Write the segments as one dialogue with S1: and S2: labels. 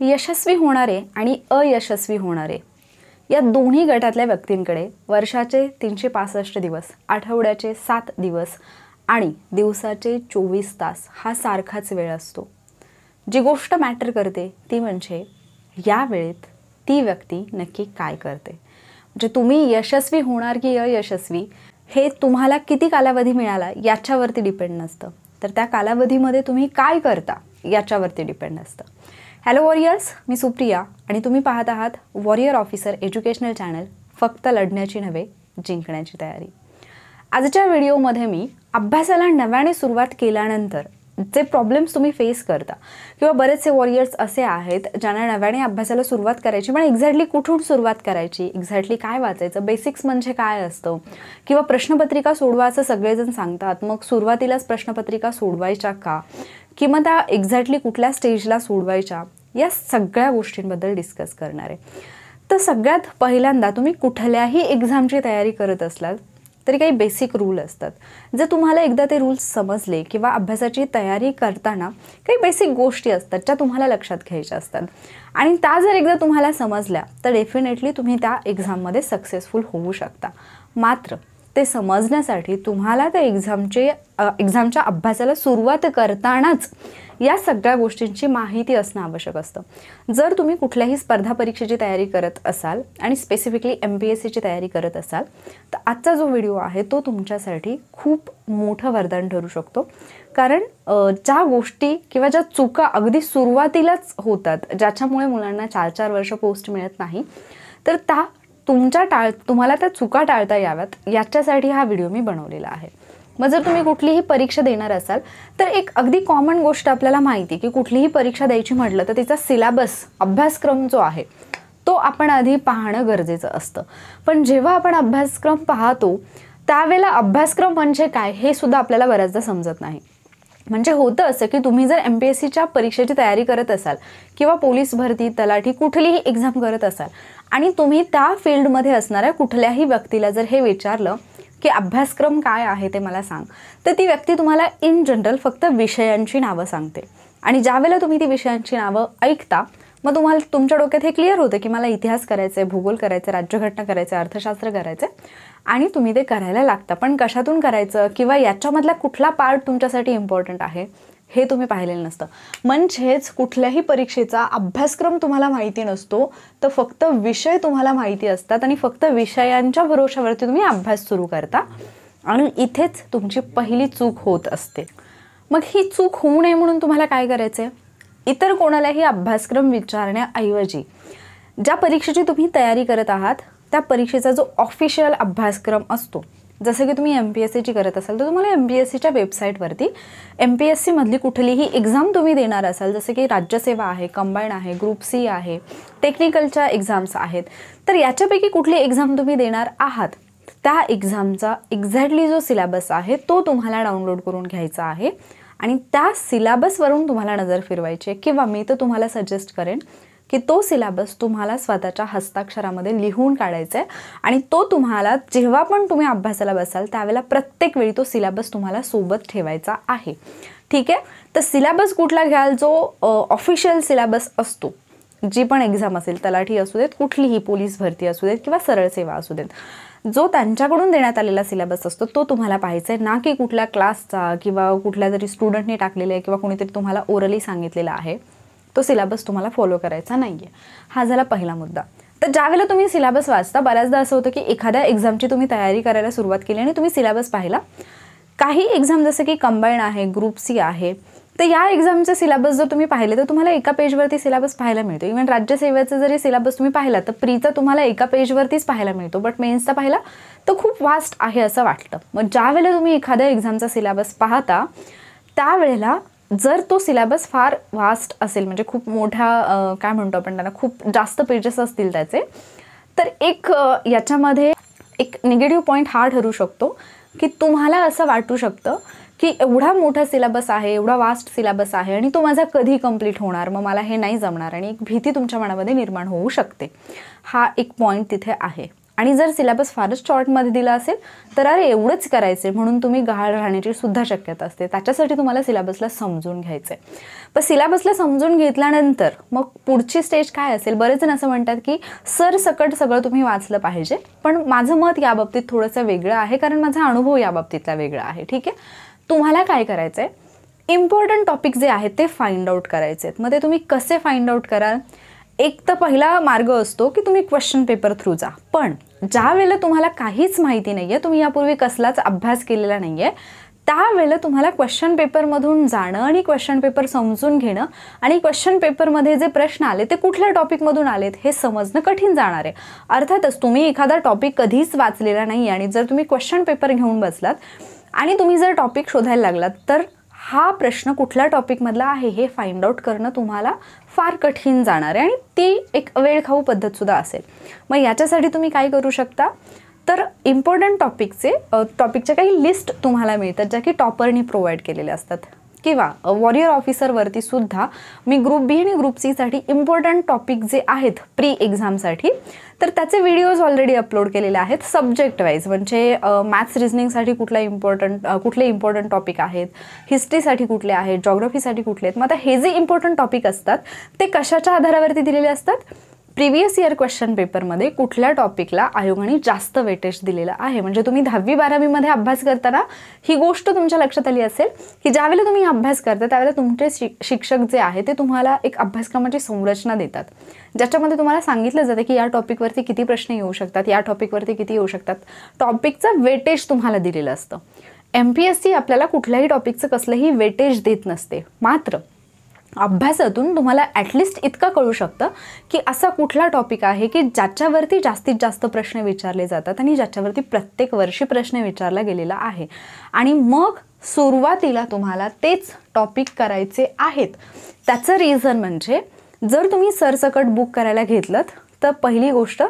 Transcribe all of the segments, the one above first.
S1: यशस्वी होणारे आणि अयशस्वी होणारे या दोन्ही गटातल्या व्यक्तींकडे वर्षाचे 365 दिवस, आठवड्याचे 7 दिवस आणि दिवसाचे 24 तास हा सारखाच वेळ असतो. जी गोष्ट मॅटर करते ती म्हणजे या वेळेत ती व्यक्ती नक्की काय करते. म्हणजे तुम्ही यशस्वी होणार की अयशस्वी हे तुम्हाला किती कालावधी मिळाला याच्यावरती डिपेंड नसतं, तर त्या कालावधीमध्ये तुम्ही काय करता याच्यावरती डिपेंड असतं. हॅलो वॉरियर्स, मी सुप्रिया आणि तुम्ही पाहत आहात वॉरियर ऑफिसर एज्युकेशनल चॅनल. फक्त लढण्याची नव्हे, जिंकण्याची तयारी. आजच्या व्हिडिओमध्ये मी अभ्यासाला नव्याने सुरुवात केल्यानंतर जे प्रॉब्लेम्स तुम्ही फेस करता किंवा बरेचसे वॉरियर्स असे आहेत ज्यांना नव्याने अभ्यासाला सुरुवात करायची, पण एक्झॅक्टली कुठून सुरुवात करायची, एक्झॅक्टली काय वाचायचं, बेसिक्स म्हणजे काय असतं, किंवा प्रश्नपत्रिका सोडवा असं सगळेजण सांगतात, मग सुरुवातीलाच प्रश्नपत्रिका सोडवायच्या का, किंवा त्या एक्झॅक्टली कुठल्या स्टेजला सोडवायच्या, या सगळ्या गोष्टींबद्दल डिस्कस करणार आहे. तर सगळ्यात पहिल्यांदा तुम्ही कुठल्याही एक्झामची तयारी करत असलात तरी काही बेसिक रूल असतात. जर तुम्हाला एकदा ते रूल्स समजले किंवा अभ्यासाची तयारी करताना काही बेसिक गोष्टी असतात ज्या तुम्हाला लक्षात घ्यायच्या असतात आणि त्या जर एकदा तुम्हाला समजल्या तर डेफिनेटली तुम्ही त्या एक्झाममध्ये सक्सेसफुल होऊ शकता. मात्र ते समजण्यासाठी तुम्हाला त्या एक्झामच्या अभ्यासाला सुरुवात करतानाच या सगळ्या गोष्टींची माहिती असणं आवश्यक असतं. जर तुम्ही कुठल्याही स्पर्धा परीक्षेची तयारी करत असाल आणि स्पेसिफिकली MPSCची तयारी करत असाल तर आजचा जो व्हिडिओ आहे तो तुमच्यासाठी खूप मोठं वरदान ठरू शकतो. कारण ज्या गोष्टी किंवा ज्या चुका अगदी सुरुवातीलाच होतात ज्याच्यामुळे मुलांना 4-4 वर्ष पोस्ट मिळत नाही, तर त्या तुम्हाला त्या चुका टाळता याव्यात याच्यासाठी हा व्हिडिओ मी बनवलेला आहे. मग जर तुम्ही कुठलीही परीक्षा देणार असाल तर एक अगदी कॉमन गोष्ट आपल्याला माहिती की कुठलीही परीक्षा द्यायची म्हटलं तर तिचा सिलेबस, अभ्यासक्रम जो आहे तो आपण आधी पाहणं गरजेचं असतं. पण जेव्हा आपण अभ्यासक्रम पाहतो त्यावेळेला अभ्यासक्रम म्हणजे काय हे सुद्धा आपल्याला बऱ्याचदा समजत नाही. म्हणजे होतं असं की तुम्ही जर MPSCच्या परीक्षेची तयारी करत असाल किंवा पोलीस भरती, तलाठी कुठलीही एक्झाम करत असाल आणि तुम्ही त्या फील्डमध्ये असणाऱ्या कुठल्याही व्यक्तीला जर हे विचारलं की अभ्यासक्रम काय आहे ते मला सांग, तर ती व्यक्ती तुम्हाला इन जनरल फक्त विषयांची नावं सांगते. आणि ज्यावेळेला तुम्ही ती विषयांची नावं ऐकता मग तुम्हाला तुमच्या डोक्यात हे क्लिअर होतं की मला इतिहास करायचं आहे, भूगोल करायचं आहे, राज्यघटना करायचं आहे, अर्थशास्त्र करायचं आहे आणि तुम्ही ते करायला लागता. पण कशातून करायचं किंवा याच्यामधला कुठला पार्ट तुमच्यासाठी इम्पॉर्टंट आहे हे तुम्ही पाहिलेलं नसतं. म्हणजेच कुठल्याही परीक्षेचा अभ्यासक्रम तुम्हाला माहिती नसतो, तर फक्त विषय तुम्हाला माहिती असतात आणि फक्त विषयांच्या भरोशावरती तुम्ही अभ्यास सुरू करता आणि इथेच तुमची पहिली चूक होत असते. मग ही चूक होऊ नये म्हणून तुम्हाला काय करायचं आहे, इतर कोणालाही अभ्यासक्रम विचारण्याऐवजी ज्या परीक्षेची तुम्ही तयारी करत आहात त्या परीक्षेचा जो ऑफिशियल अभ्यासक्रम असतो, जसं की तुम्ही MPSCची करत असाल तर तुम्हाला MPSCच्या वेबसाईटवरती MPSCमधली कुठलीही एक्झाम तुम्ही देणार असाल, जसं की राज्यसेवा आहे, कंबाईन आहे, ग्रुप C आहे, टेक्निकलच्या एक्झाम्स आहेत, तर याच्यापैकी कुठली एक्झाम तुम्ही देणार आहात त्या एक्झामचा एक्झॅक्टली जो सिलेबस आहे तो तुम्हाला डाउनलोड करून घ्यायचा आहे आणि त्या सिलेबसवरून तुम्हाला नजर फिरवायची आहे. किंवा मी तर तुम्हाला सजेस्ट करेन की तो सिलेबस तुम्हाला स्वतःच्या हस्ताक्षरामध्ये लिहून काढायचा आहे आणि तो तुम्हाला जेव्हा पण तुम्ही अभ्यासाला बसाल त्यावेळेला प्रत्येक वेळी तो सिलेबस तुम्हाला सोबत ठेवायचा आहे. ठीक आहे, तर सिलेबस कुठला घ्याल, जो ऑफिशियल सिलेबस असतो. जी पण एक्झाम असेल, तलाठी असू देत, कुठलीही पोलीस भरती असू देत किंवा सरळ सेवा असू देत, जो त्यांच्याकडून देण्यात आलेला सिलेबस असतो तो तुम्हाला पाहायचा आहे, ना की कुठल्या क्लासचा किंवा कुठल्या तरी स्टुडंटने टाकलेला आहे किंवा कोणीतरी तुम्हाला ओरली सांगितलेला आहे. तो सिलेबस तुम्हाला फॉलो करायचा नाही आहे. हा झाला पहिला मुद्दा. तर ज्यावेळेला तुम्ही सिलेबस वाचता, बऱ्याचदा असं होतं की एखाद्या एक्झामची तुम्ही तयारी करायला सुरुवात केली आणि तुम्ही सिलेबस पाहिला. काही एक्झाम जसं की कंबाईन आहे, ग्रुप C आहे, तर या एक्झामचे सिलेबस जर तुम्ही पाहिले तर तुम्हाला एका पेजवरती सिलेबस पाहायला मिळतो. इव्हन राज्यसेवेचा जरी सिलेबस तुम्ही पाहिला तर प्रीचा तुम्हाला एका पेजवरतीच पाहायला मिळतो, बट मेन्सचा पाहिला तर खूप वास्ट आहे असं वाटतं. मग ज्यावेळेला तुम्ही एखाद्या एक्झामचा सिलेबस पाहता त्यावेळेला जर तो सिलेबस फार वास्ट असेल, म्हणजे खूप मोठा काय म्हणतो आपण त्याला, खूप जास्त पेजेस असतील त्याचे, तर याच्यामध्ये एक निगेटिव्ह पॉईंट हा ठरू शकतो की तुम्हाला असं वाटू शकतं की एवढा मोठा सिलेबस आहे, एवढा वास्ट सिलेबस आहे आणि तो माझा कधी कंप्लीट होणार, मग मला हे नाही जमणार आणि एक भीती तुमच्या मनामध्ये निर्माण होऊ शकते. हा एक पॉईंट तिथे आहे. आणि जर सिलेबस फारच शॉर्टमध्ये दिला असेल तर अरे एवढंच करायचं आहे म्हणून तुम्ही गहाळ राहण्याची सुद्धा शक्यता असते. त्याच्यासाठी तुम्हाला सिलेबसला समजून घ्यायचं आहे. पण सिलेबसला समजून घेतल्यानंतर मग पुढची स्टेज काय असेल? बरेच जण असं म्हणतात की सरसकट सगळं तुम्ही वाचलं पाहिजे, पण माझं मत याबाबतीत थोडंसं वेगळं आहे, कारण माझा अनुभव याबाबतीतला वेगळा आहे. ठीक आहे, तुम्हाला काय करायचं आहे, इम्पॉर्टंट टॉपिक जे आहेत ते फाइंड आउट करायचे आहेत. मग ते तुम्ही कसे फाइंड आउट कराल? एक तर पहिला मार्ग असतो की तुम्ही क्वेश्चन पेपर थ्रू जा. पण ज्या वेळेला तुम्हाला काहीच माहिती नाही आहे, तुम्ही यापूर्वी कसलाच अभ्यास केलेला नाही आहे, त्यावेळेला तुम्हाला क्वेश्चन पेपरमधून जाणं आणि क्वेश्चन पेपर समजून घेणं आणि क्वेश्चन पेपरमध्ये जे प्रश्न आले ते कुठल्या टॉपिकमधून आलेत हे समजणं कठीण जाणार आहे. अर्थातच तुम्ही एखादा टॉपिक कधीच वाचलेला नाही आणि जर तुम्ही क्वेश्चन पेपर घेऊन बसलात आणि तुम्ही जर टॉपिक शोधायला लागलात तर हा प्रश्न कुठल्या टॉपिकमधला आहे हे फाइंड आउट करणं तुम्हाला फार कठीण जाणार आहे आणि ती एक वेळखाऊ पद्धतसुद्धा असेल. मग याच्यासाठी तुम्ही काय करू शकता, तर इम्पॉर्टंट टॉपिकच्या काही लिस्ट तुम्हाला मिळतात ज्या की टॉपरनी प्रोव्हाइड केलेल्या असतात. किंवा वॉरियर ऑफिसरवरती सुद्धा मी ग्रुप बी आणि ग्रुप सीसाठी इम्पॉर्टंट टॉपिक जे आहेत प्री एक्झामसाठी तर त्याचे व्हिडिओज ऑलरेडी अपलोड केलेले आहेत सब्जेक्ट वाईज. म्हणजे मॅथ्स रिझनिंगसाठी कुठले इम्पॉर्टंट टॉपिक आहेत, हिस्ट्रीसाठी कुठले आहेत, जॉग्रफीसाठी कुठले आहेत. मग आता हे जे इम्पॉर्टंट टॉपिक असतात ते कशाच्या आधारावरती दिलेले असतात? प्रिव्हियस इयर क्वेश्चन पेपरमध्ये कुठल्या टॉपिकला आयोगाने जास्त वेटेज दिलेलं आहे. म्हणजे तुम्ही 10वी-12वीमध्ये अभ्यास करताना ही गोष्ट तुमच्या लक्षात आली असेल की ज्यावेळेला तुम्ही अभ्यास करता त्यावेळेला तुमचे शिक्षक जे आहे ते तुम्हाला एक अभ्यासक्रमाची संरचना देतात ज्याच्यामध्ये तुम्हाला सांगितलं जातं की या टॉपिकवरती किती प्रश्न येऊ शकतात, या टॉपिकवरती किती येऊ शकतात. टॉपिकचं वेटेज तुम्हाला दिलेलं असतं. MPSC आपल्याला कुठल्याही टॉपिकचं कसलंही वेटेज देत नसते. मात्र अभ्यासातून तुम्हाला ॲटलिस्ट इतकं कळू शकतं की असा कुठला टॉपिक आहे की ज्याच्यावरती जास्तीत जास्त प्रश्न विचारले जातात आणि ज्याच्यावरती प्रत्येक वर्षी प्रश्न विचारला गेलेला आहे. आणि मग सुरुवातीला तुम्हाला तेच टॉपिक करायचे आहेत. त्याचं रिझन म्हणजे जर तुम्ही सरसकट बुक करायला घेतलं तर पहिली गोष्ट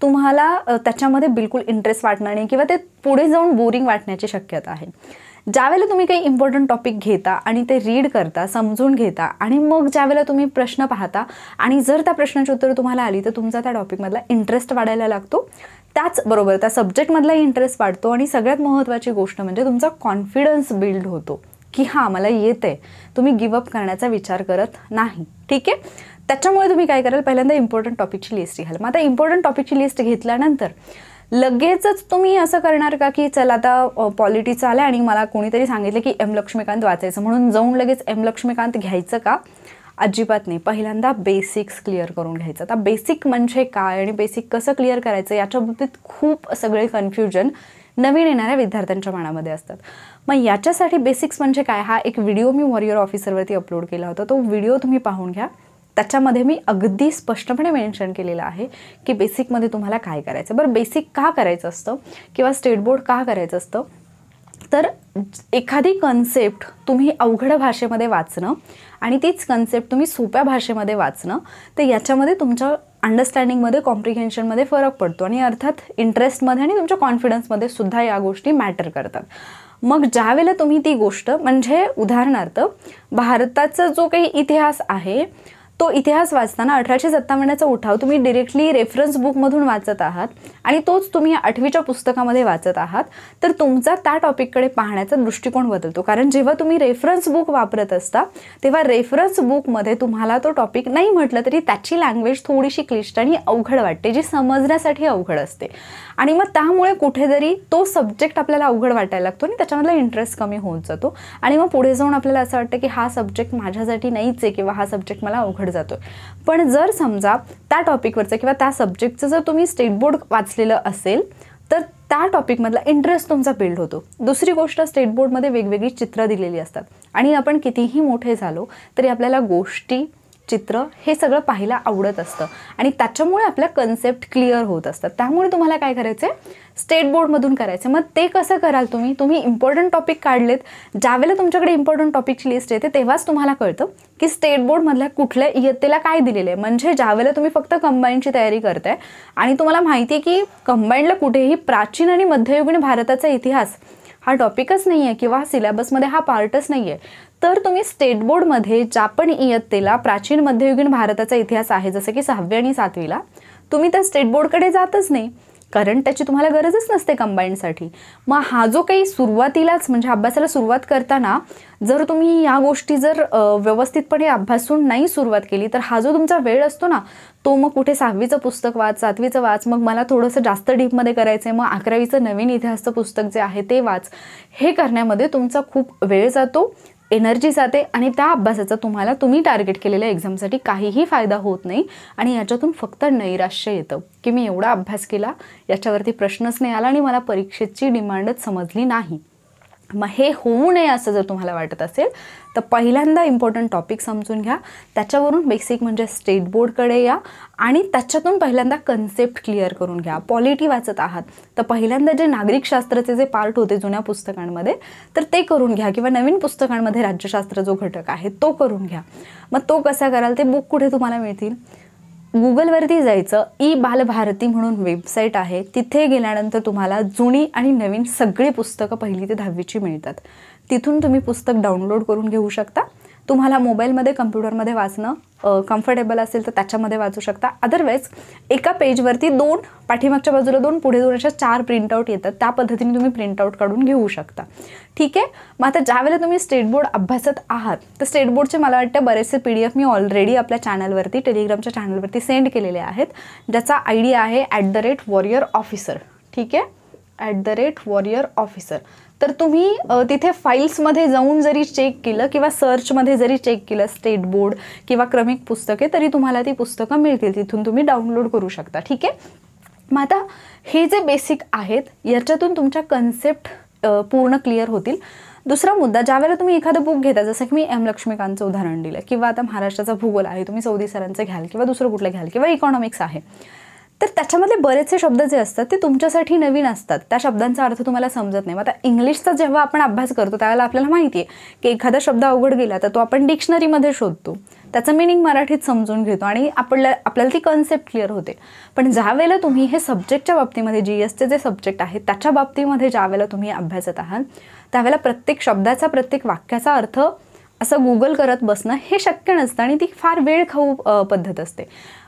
S1: तुम्हाला त्याच्यामध्ये बिलकुल इंटरेस्ट वाटणार नाही किंवा ते पुढे जाऊन बोरिंग वाटण्याची शक्यता आहे. ज्यावेळेला तुम्ही काही इम्पॉर्टंट टॉपिक घेता आणि ते रीड करता, समजून घेता आणि मग ज्यावेळेला तुम्ही प्रश्न पाहता आणि जर त्या प्रश्नाची उत्तरं तुम्हाला आली तर तुमचा त्या टॉपिकमधला इंटरेस्ट वाढायला लागतो. त्याचबरोबर त्या सब्जेक्टमधला इंटरेस्ट वाढतो आणि सगळ्यात महत्त्वाची गोष्ट म्हणजे तुमचा कॉन्फिडन्स बिल्ड होतो की हां मला येतंय. तुम्ही गिवअप करण्याचा विचार करत नाही. ठीक आहे, त्याच्यामुळे तुम्ही काय कराल, पहिल्यांदा इम्पॉर्टंट टॉपिकची लिस्ट घ्याल. मग आता इम्पॉर्टंट टॉपिकची लिस्ट घेतल्यानंतर लगेचच तुम्ही असं करणार का की चला आता पॉलिटिक्स आलं आणि मला कोणीतरी सांगितलं की एम लक्ष्मीकांत वाचायचं म्हणून जाऊन लगेच एम लक्ष्मीकांत घ्यायचं का? अजिबात नाही. पहिल्यांदा बेसिक्स क्लिअर करून घ्यायचं. आता बेसिक म्हणजे काय आणि बेसिक कसं क्लिअर करायचं याच्या बाबतीत खूप सगळे कन्फ्युजन नवीन येणाऱ्या विद्यार्थ्यांच्या मनामध्ये असतात. मग याच्यासाठी बेसिक्स म्हणजे काय हा एक व्हिडिओ मी वॉरियर ऑफिसरवरती अपलोड केला होता. तो व्हिडिओ तुम्ही पाहून घ्या. त्याच्यामध्ये मी अगदी स्पष्टपणे मेन्शन केलेलं आहे की बेसिकमध्ये तुम्हाला काय करायचं. बरं, बेसिक का करायचं असतं किंवा स्टेट बोर्ड का करायचं असतं, तर एखादी कन्सेप्ट तुम्ही अवघड भाषेमध्ये वाचणं आणि तीच कन्सेप्ट तुम्ही सोप्या भाषेमध्ये वाचणं तर याच्यामध्ये तुमच्या अंडरस्टँडिंगमध्ये, कॉम्प्रिहेन्शनमध्ये फरक पडतो आणि अर्थात इंटरेस्टमध्ये आणि तुमच्या कॉन्फिडन्समध्ये सुद्धा या गोष्टी मॅटर करतात. मग ज्यावेळेला तुम्ही ती गोष्ट म्हणजे उदाहरणार्थ भारताचा जो काही इतिहास आहे तो इतिहास वाचताना 1857चा उठाव तुम्ही डिरेक्टली रेफरन्स बुकमधून वाचत आहात आणि तोच तुम्ही 8वीच्या पुस्तकामध्ये वाचत आहात तर तुमचा त्या टॉपिककडे पाहण्याचा दृष्टिकोन बदलतो. कारण जेव्हा तुम्ही रेफरन्स बुक वापरत असता तेव्हा रेफरन्स बुकमध्ये तुम्हाला तो टॉपिक नाही म्हटलं तरी त्याची लँग्वेज थोडीशी क्लिष्ट आणि अवघड वाटते, जी समजण्यासाठी अवघड असते आणि मग त्यामुळे कुठेतरी तो सब्जेक्ट आपल्याला अवघड वाटायला लागतो आणि त्याच्यामधला इंटरेस्ट कमी होत जातो आणि मग पुढे जाऊन आपल्याला असं वाटतं की हा सब्जेक्ट माझ्यासाठी नाहीच आहे किंवा हा सब्जेक्ट मला अवघड जातो. पण जर समजा त्या टॉपिकवरचं किंवा त्या सब्जेक्टचं जर तुम्ही स्टेट बोर्ड वाचलेलं असेल तर त्या टॉपिकमधला इंटरेस्ट तुमचा बिल्ड होतो. दुसरी गोष्ट, स्टेट बोर्डमध्ये वेगवेगळी चित्र दिलेली असतात आणि आपण कितीही मोठे झालो तरी आपल्याला गोष्टी, चित्र हे सगळं पाहायला आवडत असतं आणि त्याच्यामुळे आपल्या कन्सेप्ट क्लिअर होत असतात. त्यामुळे तुम्हाला काय करायचं आहे, स्टेट बोर्डमधून करायचं. मग ते कसं कराल तुम्ही इम्पॉर्टंट टॉपिक काढलेत. ज्यावेळेला तुमच्याकडे इम्पॉर्टंट टॉपिकची लिस्ट येते तेव्हाच तुम्हाला कळतं की स्टेट बोर्डमधल्या कुठल्या इयत्तेला काय दिलेलं आहे. म्हणजे ज्यावेळेला तुम्ही फक्त कंबाईनची तयारी करताय आणि तुम्हाला माहिती आहे की कंबाईनला कुठेही प्राचीन आणि मध्ययुगीन भारताचा इतिहास हा टॉपिकच नाही आहे किंवा सिलेबसमध्ये हा पार्टच नाही आहे तर तुम्ही स्टेट बोर्डमध्ये ज्या पण इयत्तेला प्राचीन मध्ययुगीन भारताचा इतिहास आहे जसं की 6वी आणि 7वीला तुम्ही त्या स्टेट बोर्डकडे जातच नाही. कारण त्याची तुम्हाला गरजच नसते कंबाईनसाठी. मग हा जो काही सुरुवातीलाच म्हणजे अभ्यासाला सुरुवात करताना जर तुम्ही या गोष्टी जर व्यवस्थितपणे अभ्यासून नाही सुरुवात केली तर हा जो तुमचा वेळ असतो ना तो मग कुठे 6वीचं पुस्तक वाच, 7वीचं वाच, मग मला थोडंसं जास्त डीपमध्ये करायचं आहे, मग 11वीचं नवीन इतिहासचं पुस्तक जे आहे ते वाच, हे करण्यामध्ये तुमचा खूप वेळ जातो, एनर्जी जाते आणि त्या अभ्यासाचा तुम्ही टार्गेट केलेल्या एक्झामसाठी काहीही फायदा होत नाही आणि याच्यातून फक्त नैराश्य येतं की मी एवढा अभ्यास केला, याच्यावरती प्रश्नच नाही आला आणि मला परीक्षेची डिमांडच समजली नाही. मग हे होऊ नये असं जर तुम्हाला वाटत असेल तर पहिल्यांदा इम्पॉर्टंट टॉपिक समजून घ्या, त्याच्यावरून बेसिक म्हणजे स्टेट बोर्डकडे या आणि त्याच्यातून पहिल्यांदा कन्सेप्ट क्लिअर करून घ्या. पॉलिटी वाचत आहात तर पहिल्यांदा जे नागरिकशास्त्राचे जे पार्ट होते जुन्या पुस्तकांमध्ये तर ते करून घ्या किंवा नवीन पुस्तकांमध्ये राज्यशास्त्र जो घटक आहे तो करून घ्या. मग तो कसा कराल, ते बुक कुठे तुम्हाला मिळतील, गुगलवरती जायचं, ई बालभारती म्हणून वेबसाईट आहे, तिथे गेल्यानंतर तुम्हाला जुनी आणि नवीन सगळी पुस्तकं 1ली ते 10वीची मिळतात. तिथून तुम्ही पुस्तक डाउनलोड करून घेऊ शकता. तुम्हाला मोबाईलमध्ये कम्प्युटरमध्ये वाचणं कम्फर्टेबल असेल तर त्याच्यामध्ये वाचू शकता. अदरवाईज एका पेजवरती 2 पाठीमागच्या बाजूला 2 पुढे 2 अशा 4 प्रिंटआउट येतात, त्या पद्धतीने तुम्ही प्रिंटआउट काढून घेऊ शकता. ठीक आहे. मग आता ज्यावेळेला तुम्ही स्टेट बोर्ड अभ्यासत आहात तर स्टेट बोर्डचे मला वाटतं बरेचसे PDF मी ऑलरेडी आपल्या चॅनलवरती टेलिग्रामच्या चॅनलवरती सेंड केलेले आहेत, ज्याचा ID आहे @warriorofficer. ठीक आहे, @warriorofficer. तर तुम्ही तिथे फाईल्समध्ये जाऊन जरी चेक केलं किंवा सर्चमध्ये जरी चेक केलं स्टेट बोर्ड किंवा क्रमिक पुस्तके तरी तुम्हाला ती पुस्तकं मिळतील, तिथून तुम्ही डाउनलोड करू शकता. ठीक आहे. मग आता हे जे बेसिक आहेत याच्यातून तुमच्या कन्सेप्ट पूर्ण क्लिअर होतील. दुसरा मुद्दा, ज्यावेळेला तुम्ही एखादं बुक घेता, जसं की मी M लक्ष्मीकांतचं उदाहरण दिलं किंवा आता महाराष्ट्राचा भूगोल आहे, तुम्ही सौदी सरांचं घ्याल किंवा दुसरं कुठलं घ्याल किंवा इकॉनॉमिक्स आहे, तर त्याच्यामधले बरेचसे शब्द जे असतात ते तुमच्यासाठी नवीन असतात, त्या शब्दांचा अर्थ तुम्हाला समजत नाही. मग आता इंग्लिशचा जेव्हा आपण अभ्यास करतो त्यावेळेला आपल्याला माहिती आहे की एखादा शब्द अवघड गेला तर तो आपण डिक्शनरीमध्ये शोधतो, त्याचं मिनिंग मराठीत समजून घेतो आणि आपल्याला ती कन्सेप्ट क्लिअर होते. पण ज्यावेळेला तुम्ही हे सब्जेक्टच्या बाबतीमध्ये GSचे जे सब्जेक्ट आहेत त्याच्या बाबतीमध्ये ज्यावेळेला तुम्ही अभ्यासत आहात त्यावेळेला प्रत्येक शब्दाचा प्रत्येक वाक्याचा अर्थ असं गुगल करत बसणं हे शक्य नसतं आणि ती फार वेळ खाऊ पद्धत असते.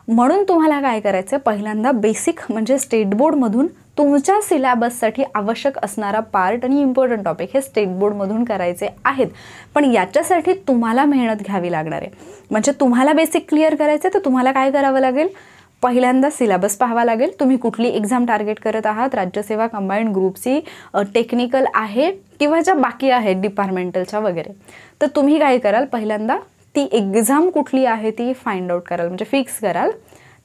S1: म्हणून तुम्हाला काय करायचं, पहिल्यांदा बेसिक म्हणजे स्टेट बोर्डमधून तुमच्या सिलेबससाठी आवश्यक असणारा पार्ट आणि इम्पॉर्टंट टॉपिक हे स्टेट बोर्डमधून करायचे आहेत. पण याच्यासाठी तुम्हाला मेहनत घ्यावी लागणार आहे. म्हणजे तुम्हाला बेसिक क्लिअर करायचं तर तुम्हाला काय करावं लागेल, पहिल्यांदा सिलेबस पाहावा लागेल. तुम्ही कुठली एक्झाम टार्गेट करत आहात, राज्यसेवा, कंबाईंड, ग्रुप सी, टेक्निकल आहे किंवा ज्या बाकी आहेत डिपार्टमेंटलच्या वगैरे, तर तुम्ही काय कराल, पहिल्यांदा ती एक्झाम कुठली आहे ती फाइंड आउट कराल म्हणजे फिक्स कराल.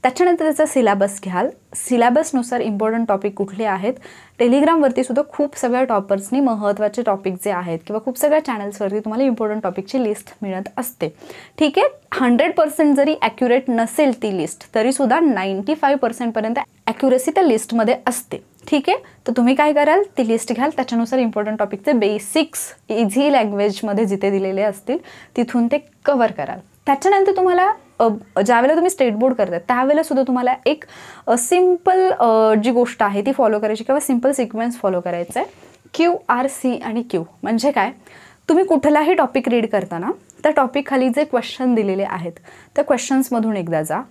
S1: त्याच्यानंतर त्याचा सिलेबस घ्याल, सिलेबसनुसार इम्पॉर्टंट टॉपिक कुठले आहेत. टेलिग्रामवरती सुद्धा खूप सगळ्या टॉपर्सनी महत्त्वाचे टॉपिक जे आहेत किंवा खूप सगळ्या चॅनल्सवरती तुम्हाला इम्पॉर्टंट टॉपिकची लिस्ट मिळत असते. ठीक आहे. 100% जरी ॲक्युरेट नसेल ती लिस्ट तरीसुद्धा 95% पर्यंत ॲक्युरेसी त्या लिस्टमध्ये असते. ठीक आहे. तर तुम्ही काय कराल, ती लिस्ट घ्याल, त्याच्यानुसार इम्पॉर्टंट टॉपिकचे बेसिक्स इझी लँग्वेजमध्ये जिथे दिलेले असतील तिथून ते कव्हर कराल. त्याच्यानंतर तुम्हाला ज्यावेळेला तुम्ही स्टेट बोर्ड करता त्यावेळेला सुद्धा तुम्हाला एक सिम्पल जी गोष्ट आहे ती फॉलो करायची किंवा सिम्पल सिक्वेन्स फॉलो करायचं आहे. QRC आणि Q म्हणजे काय, तुम्ही कुठलाही टॉपिक रीड करताना त्या टॉपिक खाली जे क्वेश्चन दिलेले आहेत त्या क्वेश्चन्समधून एकदा जा,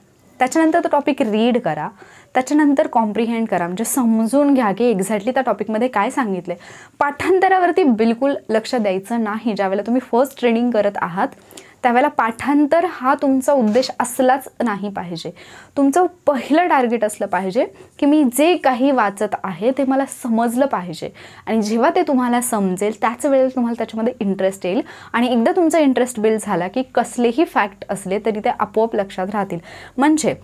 S1: त्याच्यानंतर तो टॉपिक रीड करा, त्याच्यानंतर कॉम्प्रिहेंड करा म्हणजे समजून घ्या की एक्झॅक्टली त्या टॉपिकमध्ये काय सांगितले. पाठांतरावरती बिलकुल लक्ष द्यायचं नाही. ज्यावेळेला तुम्ही फर्स्ट ट्रेनिंग करत आहात त्यावेळेला पाठांतर हा तुमचा उद्देश असलाच नाही पाहिजे. तुमचं पहिलं टार्गेट असलं पाहिजे की मी जे काही वाचत आहे ते मला समजलं पाहिजे आणि जेव्हा ते तुम्हाला समजेल त्याच वेळेला तुम्हाला त्याच्यामध्ये इंटरेस्ट येईल आणि एकदा तुमचा इंटरेस्ट बिल्ड झाला की कसलेही फॅक्ट असले तरी ते आपोआप लक्षात राहतील. म्हणजे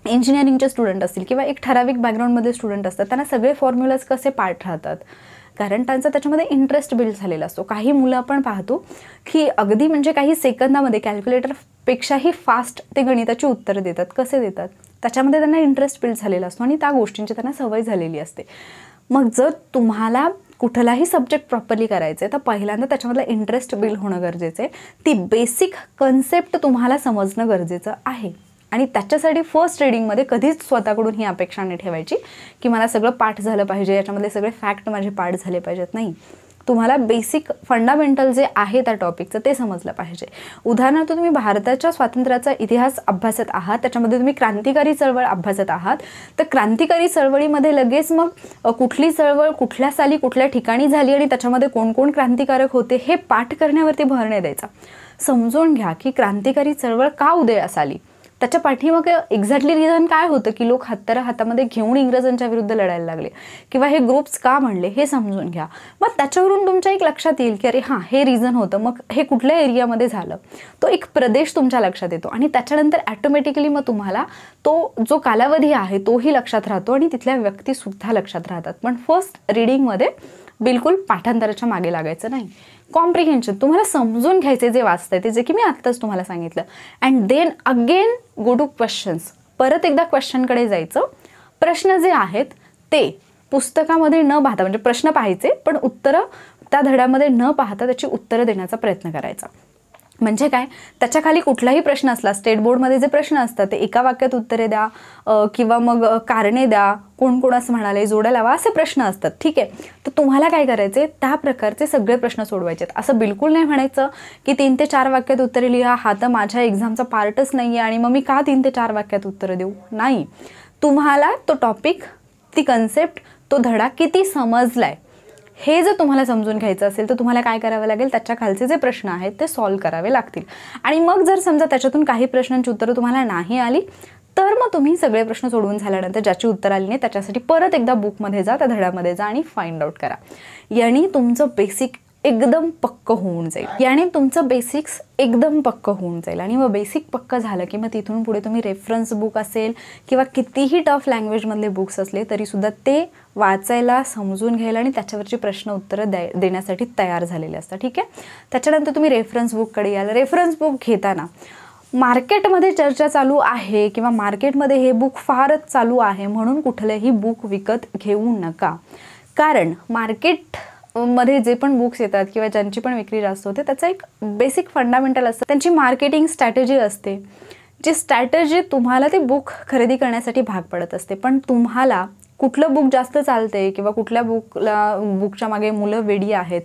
S1: इंजिनिअरिंगचे स्टुडंट असतील किंवा एक ठराविक बॅकग्राऊंडमध्ये स्टुडंट असतात त्यांना सगळे फॉर्म्युलाज कसे पाठ राहतात, कारण त्यांचा त्याच्यामध्ये इंटरेस्ट बिल्ड झालेला असतो. काही मुलं आपण पाहतो की अगदी म्हणजे काही सेकंदामध्ये कॅल्क्युलेटरपेक्षाही फास्ट ते गणिताची उत्तरं देतात. कसे देतात, त्याच्यामध्ये त्यांना इंटरेस्ट बिल्ड झालेला असतो आणि त्या गोष्टींची त्यांना सवय झालेली असते. मग जर तुम्हाला कुठलाही सब्जेक्ट प्रॉपरली करायचं आहे तर पहिल्यांदा त्याच्यामधला इंटरेस्ट बिल्ड होणं गरजेचं आहे. ती बेसिक कन्सेप्ट तुम्हाला समजणं गरजेचं आहे आणि त्याच्यासाठी फर्स्ट रीडिंगमध्ये कधीच स्वतःकडून ही अपेक्षा नाही ठेवायची की मला सगळं पाठ झालं पाहिजे, याच्यामध्ये सगळे फॅक्ट माझे पाठ झाले पाहिजेत. नाही, तुम्हाला बेसिक फंडामेंटल जे आहे त्या टॉपिकचं ते समजलं पाहिजे. उदाहरणार्थ तुम्ही भारताच्या स्वातंत्र्याचा इतिहास अभ्यासत आहात, त्याच्यामध्ये तुम्ही क्रांतिकारी चळवळ अभ्यासत आहात, तर क्रांतिकारी चळवळीमध्ये लगेच मग कुठली चळवळ कुठल्या साली कुठल्या ठिकाणी झाली आणि त्याच्यामध्ये कोण कोण क्रांतिकारक होते हे पाठ करण्यावरती भर नाही द्यायचा. समजून घ्या की क्रांतिकारी चळवळ का उदयास आली, त्याच्या पाठीमागे एक्झॅक्टली रिझन काय होतं की लोक हत्यारं हातामध्ये घेऊन इंग्रजांच्या विरुद्ध लढायला लागले किंवा हे ग्रुप्स का म्हणले हे समजून घ्या. मग त्याच्यावरून तुमच्या एक लक्षात येईल की अरे हां हे रिझन होतं, मग हे कुठल्या एरियामध्ये झालं, तो एक प्रदेश तुमच्या लक्षात येतो आणि त्याच्यानंतर ॲटोमॅटिकली मग तुम्हाला तो जो कालावधी आहे तोही लक्षात राहतो आणि तिथल्या व्यक्तीसुद्धा लक्षात राहतात. पण फर्स्ट रीडिंगमध्ये बिलकुल पाठांतराच्या मागे लागायचं नाही. कॉम्प्रिहेन्शन तुम्हाला समजून घ्यायचे जे वाचतंय ते, जे की मी आत्ताच तुम्हाला सांगितलं. And then again go to questions. परत एकदा क्वेश्चनकडे जायचं. प्रश्न जे आहेत ते पुस्तकामध्ये न पाहता, म्हणजे प्रश्न पाहायचे पण उत्तरं त्या धड्यामध्ये न पाहता त्याची उत्तरं देण्याचा प्रयत्न करायचा. म्हणजे काय, त्याच्या खाली कुठलाही प्रश्न असला, स्टेट बोर्डमध्ये जे प्रश्न असतात ते एका वाक्यात उत्तरे द्या किंवा मग कारणे द्या, कोण कोण असं म्हणाले, जोड्या लावा, असे प्रश्न असतात. ठीक आहे, तर तुम्हाला काय करायचे, त्या प्रकारचे सगळे प्रश्न सोडवायचे. असं बिलकुल नाही म्हणायचं की 3 ते 4 वाक्यात उत्तरे लिहा, हा तर माझ्या एक्झामचा पार्टच नाही आहे आणि मग मी का 3 ते 4 वाक्यात उत्तरं देऊ. नाही, तुम्हाला तो टॉपिक, ती कन्सेप्ट, तो धडा किती समजलाय हे जर तुम्हाला समजून घ्यायचं असेल तर तुम्हाला काय करावं लागेल, त्याच्या खालचे जे प्रश्न आहेत ते सॉल्व करावे लागतील. आणि मग जर समजा त्याच्यातून काही प्रश्नांची उत्तरं तुम्हाला नाही आली तर मग तुम्ही सगळे प्रश्न सोडवून झाल्यानंतर ज्याची उत्तर आली नाही त्याच्यासाठी परत एकदा बुकमध्ये जा, त्या धड्यामध्ये जा आणि फाइंड आउट करा. याने तुमचं बेसिक एकदम पक्क होऊन जाईल. याने तुमचं बेसिक्स एकदम पक्क होऊन जाईल. आणि मग बेसिक पक्क झालं की मग तिथून पुढे तुम्ही रेफरन्स बुक असेल किंवा कितीही टफ लँग्वेजमधले बुक्स असले तरीसुद्धा ते वाचायला, समजून घ्यायला आणि त्याच्यावरची प्रश्न उत्तरं देण्यासाठी तयार झालेले असतात. ठीक आहे, त्याच्यानंतर तुम्ही रेफरन्स बुककडे याल. रेफरन्स बुक घेताना मार्केटमध्ये चर्चा चालू आहे किंवा मार्केटमध्ये हे बुक फारच चालू आहे म्हणून कुठलंही बुक विकत घेऊ नका. कारण मार्केटमध्ये जे पण बुक्स येतात किंवा ज्यांची पण विक्री जास्त होते त्याचं एक बेसिक फंडामेंटल असतं, त्यांची मार्केटिंग स्ट्रॅटेजी असते. जी स्ट्रॅटेजी तुम्हाला ते बुक खरेदी करण्यासाठी भाग पडत असते. पण तुम्हाला कुठलं बुक जास्त चालते किंवा कुठल्या बुकच्या मागे मुलं वेडी आहेत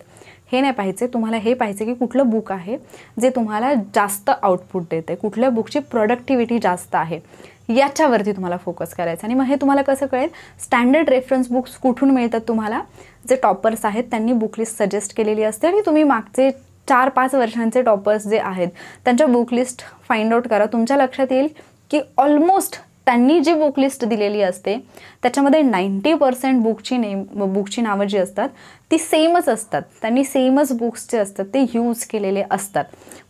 S1: हे नाही पाहिजे. तुम्हाला हे पाहिजे की कुठलं बुक आहे जे तुम्हाला जास्त आउटपुट देते, कुठल्या बुकची प्रोडक्टिव्हिटी जास्त आहे, याच्यावरती तुम्हाला फोकस करायचा. आणि मग हे तुम्हाला कसं कळेल, स्टँडर्ड रेफरन्स बुक्स कुठून मिळतात तुम्हाला, जे टॉपर्स आहेत त्यांनी बुकलिस्ट सजेस्ट केलेली असते आणि तुम्ही मागचे 4-5 वर्षांचे टॉपर्स जे आहेत त्यांच्या बुकलिस्ट फाइंड आउट करा. तुमच्या लक्षात येईल की ऑलमोस्ट त्यांनी जी बुकलिस्ट दिलेली असते त्याच्यामध्ये 90% बुकची नावं जी असतात ती सेमच असतात. त्यांनी सेमच बुक्स जे असतात ते यूज केलेले असतात.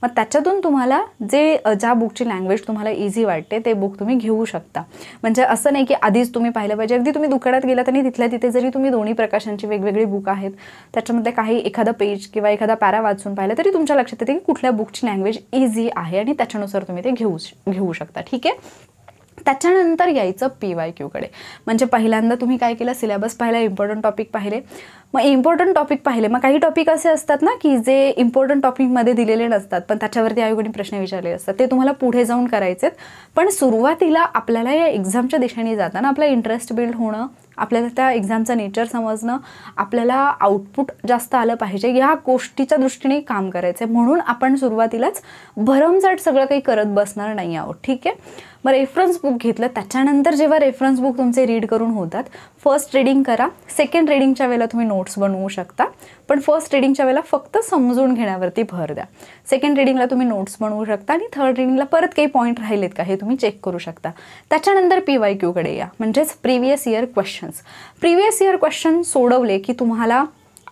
S1: मग त्याच्यातून तुम्हाला ज्या बुकची लँग्वेज तुम्हाला इझी वाटते ते बुक तुम्ही घेऊ शकता. म्हणजे असं नाही की आधीच तुम्ही पाहिलं पाहिजे. अगदी तुम्ही दुकानात गेलात आणि तिथल्या तिथे जरी तुम्ही दोन्ही प्रकाशांची वेगवेगळी बुक आहेत त्याच्यामध्ये काही एखादं पेज किंवा एखादा पॅरा वाचून पाहिलं तरी तुमच्या लक्षात येते की कुठल्या बुकची लँग्वेज इझी आहे आणि त्याच्यानुसार तुम्ही ते घेऊ शकता. ठीक आहे, त्याच्यानंतर यायचं PYQकडे. म्हणजे पहिल्यांदा तुम्ही काय केलं, सिलेबस पाहिला, इम्पॉर्टंट टॉपिक पाहिले. मग इम्पॉर्टंट टॉपिक पाहिले, मग काही टॉपिक असे असतात ना की जे इम्पॉर्टंट टॉपिकमध्ये दिलेले नसतात पण त्याच्यावरती आयोगाने प्रश्न विचारले असतात, ते तुम्हाला पुढे जाऊन करायचेत. पण सुरुवातीला आपल्याला या एक्झामच्या दिशेने जाताना आपला इंटरेस्ट बिल्ड होणं, आपल्याला त्या एक्झामचं नेचर समजणं, आपल्याला आउटपुट जास्त आलं पाहिजे, या गोष्टीच्या दृष्टीने काम करायचं आहे. म्हणून आपण सुरुवातीलाच भरमसाठ सगळं काही करत बसणार नाही आहोत. ठीक आहे, मग रेफरन्स बुक घेतलं. त्याच्यानंतर जेव्हा रेफरन्स बुक तुमचे रीड करून होतात, फर्स्ट रीडिंग करा. सेकंड रीडिंगच्या वेळेला तुम्ही नोट्स बनवू शकता, पण फर्स्ट रीडिंगच्या वेळेला फक्त समजून घेण्यावरती भर द्या. सेकंड रीडिंगला तुम्ही नोट्स बनवू शकता आणि थर्ड रीडिंगला परत काही पॉईंट राहिलेत का हे तुम्ही चेक करू शकता. त्याच्यानंतर PYQकडे या, म्हणजेच previous year questions. Previous year question सोडवले की तुम्हाला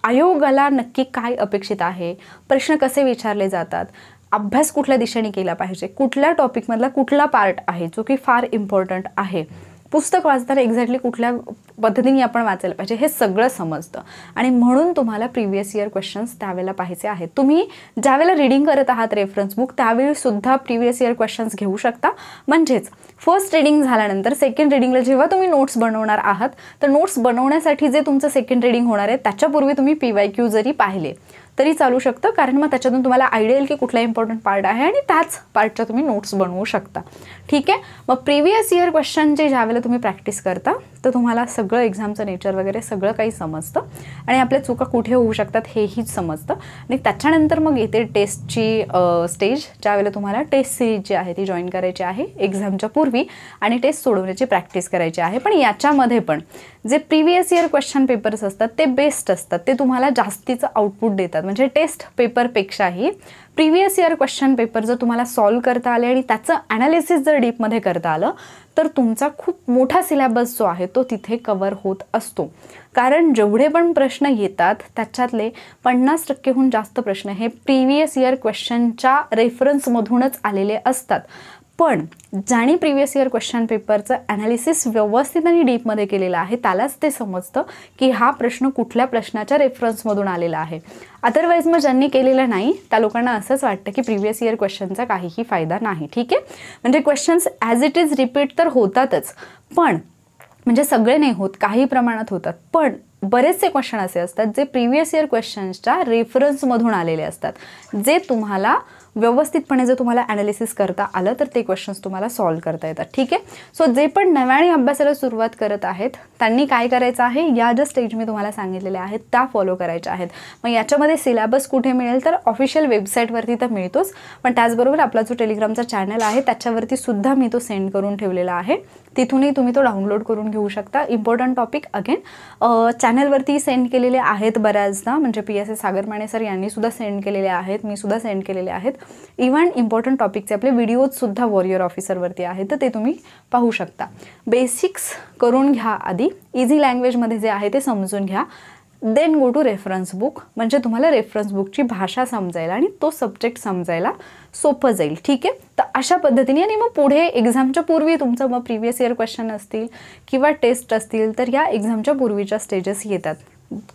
S1: आयोगाला नक्की काय अपेक्षित आहे, प्रश्न कसे विचारले जातात, अभ्यास कुठल्या दिशेने केला पाहिजे, कुठल्या टॉपिकमधला कुठला पार्ट आहे जो की फार इम्पॉर्टंट आहे, पुस्तक वाचताना एक्झॅक्टली कुठल्या पद्धतीने आपण वाचायला पाहिजे हे सगळं समजतं. आणि म्हणून तुम्हाला प्रिव्हियस इयर क्वेश्चन्स त्यावेळेला पाहायचे आहेत. तुम्ही ज्यावेळेला रीडिंग करत आहात रेफरन्स बुक त्यावेळीसुद्धा प्रिव्हियस इयर क्वेश्चन्स घेऊ शकता. म्हणजेच फर्स्ट रीडिंग झाल्यानंतर सेकंड रीडिंगला जेव्हा तुम्ही नोट्स बनवणार आहात तर नोट्स बनवण्यासाठी जे तुमचं सेकंड रीडिंग होणार आहे त्याच्यापूर्वी तुम्ही PYQ जरी पाहिले तरी चालू शकतं, कारण मग त्याच्यातून तुम्हाला आयडिया येईल की कुठला इम्पॉर्टंट पार्ट आहे आणि त्याच पार्टच्या तुम्ही नोट्स बनवू शकता. ठीक आहे. मग प्रिव्हियस इयर क्वेश्चनचे ज्यावेळेला तुम्ही प्रॅक्टिस करता तर तुम्हाला सगळं एक्झामचं नेचर वगैरे सगळं काही समजतं आणि आपल्या चुका कुठे होऊ शकतात हेही समजतं. आणि त्याच्यानंतर मग येते टेस्टची स्टेज, ज्यावेळेला तुम्हाला टेस्ट सिरीज जी आहे ती जॉईन करायची आहे एक्झामच्या पूर्वी आणि टेस्ट सोडवण्याची प्रॅक्टिस करायची आहे. पण याच्यामध्ये पण जे प्रिव्हियस इयर क्वेश्चन पेपर्स असतात ते बेस्ट असतात, ते तुम्हाला जास्तीचं आउटपुट देतात. म्हणजे टेस्ट पेपरपेक्षाही प्रिव्हियस इयर क्वेश्चन पेपर जर तुम्हाला सॉल्व करता आले आणि त्याचं ॲनालिसिस जर डीपमध्ये करता आलं तर तुमचा खूप मोठा सिलेबस जो आहे तो तिथे कवर होत असतो. कारण जेवढे पण प्रश्न येतात त्याच्यातले 50%हून जास्त प्रश्न हे प्रिव्हियस इयर क्वेश्चनच्या रेफरन्समधूनच आलेले असतात. पण ज्याने प्रिव्हियस इयर क्वेश्चन पेपरचं ॲनालिसिस व्यवस्थित आणि डीपमध्ये केलेलं आहे त्यालाच ते समजतं की हा प्रश्न कुठल्या प्रश्नाच्या रेफरन्समधून आलेला आहे. अदरवाईज मग ज्यांनी केलेलं नाही त्या लोकांना असंच वाटतं की प्रिव्हियस इयर क्वेश्चनचा काहीही फायदा नाही. ठीक आहे. म्हणजे questions as it is repeat तर होतातच, पण म्हणजे सगळे नाही होत, काही प्रमाणात होतात, पण बरेचसे क्वेश्चन असे असतात जे प्रिव्हियस इयर क्वेश्चन्सच्या रेफरन्समधून आलेले असतात, जे तुम्हाला व्यवस्थितपणे जर तुम्हाला ॲनालिसिस करता आलं तर ते क्वेश्चन्स तुम्हाला सॉल्व्ह करता येतात. ठीक आहे. सो जे पण नव्याने अभ्यासाला सुरुवात करत आहेत त्यांनी काय करायचं आहे, या ज्या स्टेज मी तुम्हाला सांगितलेल्या आहेत त्या फॉलो करायच्या आहेत. मग याच्यामध्ये सिलेबस कुठे मिळेल तर ऑफिशियल वेबसाईटवरती तर मिळतोच, पण त्याचबरोबर आपला जो टेलिग्रामचा चॅनल आहे त्याच्यावरती सुद्धा मी तो सेंड करून ठेवलेला आहे, तिथूनही तुम्ही तो डाउनलोड करून घेऊ शकता. इम्पॉर्टंट टॉपिक अगेन चॅनलवरती सेंड केलेले आहेत बऱ्याचदा, म्हणजे PSA सागर माने सर यांनी सुद्धा सेंड केलेले आहेत, मी सुद्धा सेंड केलेले आहेत. इव्हन इम्पॉर्टंट टॉपिकचे आपले व्हिडिओजसुद्धा वॉरियर ऑफिसरवरती आहेत, तर ते तुम्ही पाहू शकता. बेसिक्स करून घ्या आधी, इझी लँग्वेजमध्ये जे आहे ते समजून घ्या, then go to reference book, म्हणजे तुम्हाला रेफरन्स बुकची भाषा समजायला आणि तो सब्जेक्ट समजायला सोपं जाईल. ठीक आहे. तर अशा पद्धतीने आणि मग पुढे एक्झामच्या पूर्वी तुमचं मग प्रिव्हियस इयर क्वेश्चन असतील किंवा टेस्ट असतील तर या एक्झामच्या पूर्वीच्या स्टेजेस येतात.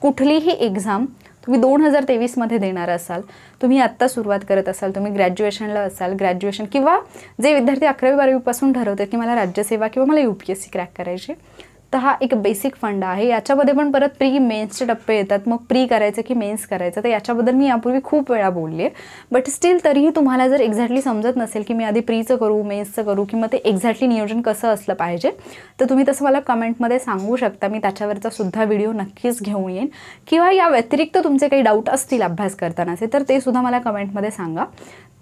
S1: कुठलीही एक्झाम तुम्ही 2023मध्ये देणार असाल, तुम्ही आत्ता सुरुवात करत असाल, तुम्ही ग्रॅज्युएशनला असाल, ग्रॅज्युएशन किंवा जे विद्यार्थी 11वी-12वीपासून ठरवतात की मला राज्यसेवा किंवा मला UPSC क्रॅक करायची, तर हा एक बेसिक फंड आहे. याच्यामध्ये पण परत प्री मेन्सचे टप्पे येतात, मग प्री करायचं की मेन्स करायचं, तर याच्याबद्दल मी यापूर्वी खूप वेळा बोलली आहे. बट स्टील तरीही तुम्हाला जर एक्झॅक्टली समजत नसेल की मी आधी प्रीचं करू मेन्सचं करू किंवा ते एक्झॅक्टली नियोजन कसं असलं पाहिजे, तर तुम्ही तसं मला कमेंटमध्ये सांगू शकता, मी त्याच्यावरचा सुद्धा व्हिडिओ नक्कीच घेऊन येईन. किंवा या व्यतिरिक्त तुमचे काही डाऊट असतील अभ्यास करतानाचे तर ते सुद्धा मला कमेंटमध्ये सांगा.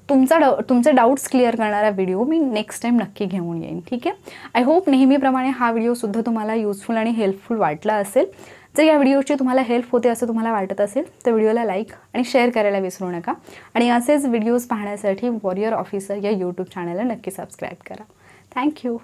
S1: तुमचे डाऊट्स क्लिअर करणारा व्हिडिओ मी नेक्स्ट टाईम नक्की घेऊन येईन. ठीक आहे. आय होप नेहमीप्रमाणे हा व्हिडिओसुद्धा तुम्हाला युजफुल आणि हेल्पफुल वाटला असेल. जर या व्हिडिओची तुम्हाला हेल्प होते असं तुम्हाला वाटत असेल तर व्हिडिओला लाईक आणि शेअर करायला विसरू नका. आणि असेच व्हिडिओज पाहण्यासाठी वॉरियर ऑफिसर या यूट्यूब चॅनलला नक्की सबस्क्राईब करा. थँक्यू.